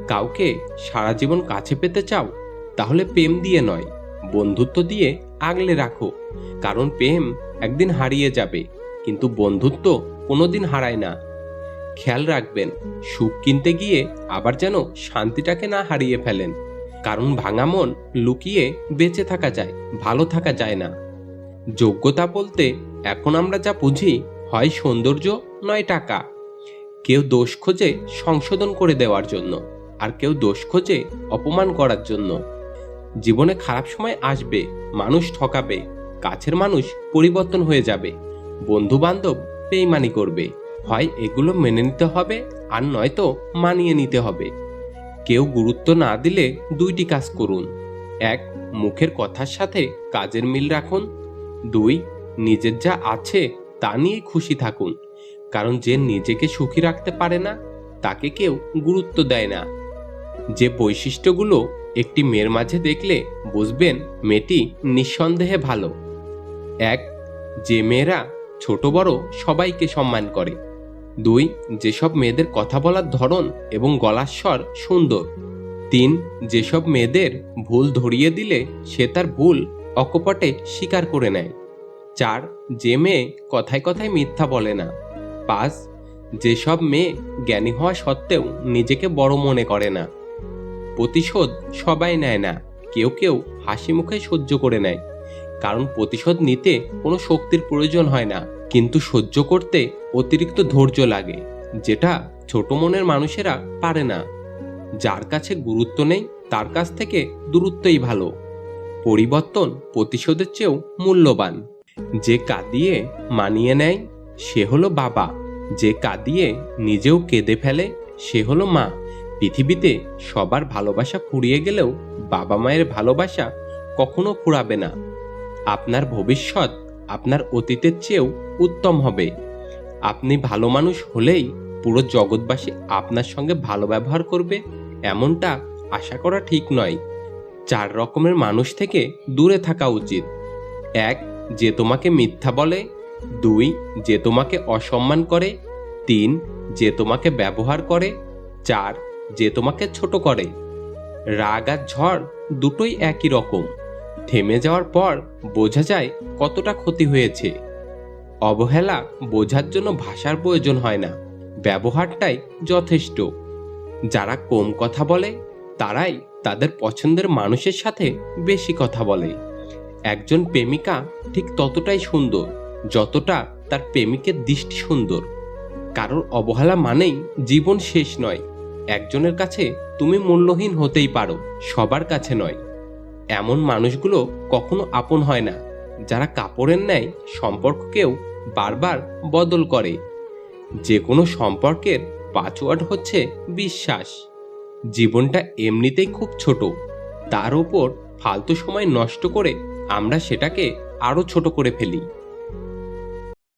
কাউকে সারা জীবন কাছে পেতে চাও? তাহলে প্রেম দিয়ে নয়, বন্ধুত্ব দিয়ে আগলে রাখো। কারণ প্রেম একদিন হারিয়ে যাবে, কিন্তু বন্ধুত্ব কোনোদিন হারায় না। খেয়াল রাখবেন, সুখ কিনতে গিয়ে আবার যেন শান্তিটাকে না হারিয়ে ফেলেন। কারণ ভাঙা মন লুকিয়ে বেঁচে থাকা যায়, ভালো থাকা যায় না। যোগ্যতা বলতে এখন আমরা যা বুঝি, হয় সৌন্দর্য নয় টাকা। কেউ দোষ খোঁজে সংশোধন করে দেওয়ার জন্য, আর কেউ দোষ খোঁজে অপমান করার জন্য। জীবনে খারাপ সময় আসবে, মানুষ ঠকাবে, কাছের মানুষ পরিবর্তন হয়ে যাবে, বন্ধু বান্ধব বেইমানি করবে। হয় এগুলো মেনে নিতে হবে, আর নয়তো মানিয়ে নিতে হবে। কেউ গুরুত্ব না দিলে দুইটি কাজ করুন। এক, মুখের কথার সাথে কাজের মিল রাখুন। দুই, নিজের যা আছে তা নিয়ে খুশি থাকুন। কারণ যে নিজেকে সুখী রাখতে পারে না, তাকে কেউ গুরুত্ব দেয় না। যে বৈশিষ্ট্যগুলো একটি মেয়ের মাঝে দেখলে বুঝবেন মেয়েটি নিঃসন্দেহে ভালো। এক, যে মেয়েরা ছোট বড় সবাইকে সম্মান করে। দুই, যেসব মেয়েদের কথা বলার ধরন এবং গলার স্বর সুন্দর। তিন, যেসব মেয়েদের ভুল ধরিয়ে দিলে সে তার ভুল অকপটে স্বীকার করে নেয়। চার, যে মেয়ে কথায় কথায় মিথ্যা বলে না। পাঁচ, যেসব মেয়ে জ্ঞানী হওয়া সত্ত্বেও নিজেকে বড় মনে করে না। প্রতিশোধ সবাই নেয় না, কেউ কেউ হাসি মুখে সহ্য করে নেয়। কারণ প্রতিশোধ নিতে কোনো শক্তির প্রয়োজন হয় না, কিন্তু সহ্য করতে অতিরিক্ত ধৈর্য লাগে, যেটা ছোট মনের মানুষেরা পারে না। যার কাছে গুরুত্ব নেই তার কাছ থেকে দূরত্বই ভালো। পরিবর্তন প্রতিশোধের চেয়েও মূল্যবান। যে কাঁদিয়ে মানিয়ে নেয় সে হলো বাবা, যে কাঁদিয়ে নিজেও কেঁদে ফেলে সে হলো মা। পৃথিবীতে সবার ভালোবাসা ফুরিয়ে গেলেও বাবা মায়ের ভালোবাসা কখনো ফুরাবে না। আপনার ভবিষ্যৎ আপনার অতীতের চেয়েও উত্তম হবে। আপনি ভালো মানুষ হলেই পুরো জগৎবাসী আপনার সঙ্গে ভালো ব্যবহার করবে, এমনটা আশা করা ঠিক নয়। চার রকমের মানুষ থেকে দূরে থাকা উচিত। এক, যে তোমাকে মিথ্যা বলে। দুই, যে তোমাকে অসম্মান করে। তিন, যে তোমাকে ব্যবহার করে। চার, যে তোমাকে ছোট করে। রাগ আর ঝড় দুটোই একই রকম, থেমে যাওয়ার পর বোঝা যায় কতটা ক্ষতি হয়েছে। অবহেলা বোঝার জন্য ভাষার প্রয়োজন হয় না, ব্যবহারটাই যথেষ্ট। যারা কম কথা বলে তারাই তাদের পছন্দের মানুষের সাথে বেশি কথা বলে। একজন প্রেমিকা ঠিক ততটাই সুন্দর যতটা তার প্রেমিকের দৃষ্টি সুন্দর। কারোর অবহেলা মানেই জীবন শেষ নয়। একজনের কাছে তুমি মূল্যহীন হতেই পারো, সবার কাছে নয়। এমন মানুষগুলো কখনো আপন হয় না, যারা কাপড়ের ন্যায় সম্পর্ককেও বারবার বদল করে। যে কোনো সম্পর্কের পাসওয়ার্ড হচ্ছে বিশ্বাস। জীবনটা এমনিতেই খুব ছোট, তার উপর ফালতু সময় নষ্ট করে আমরা সেটাকে আরো ছোট করে ফেলি।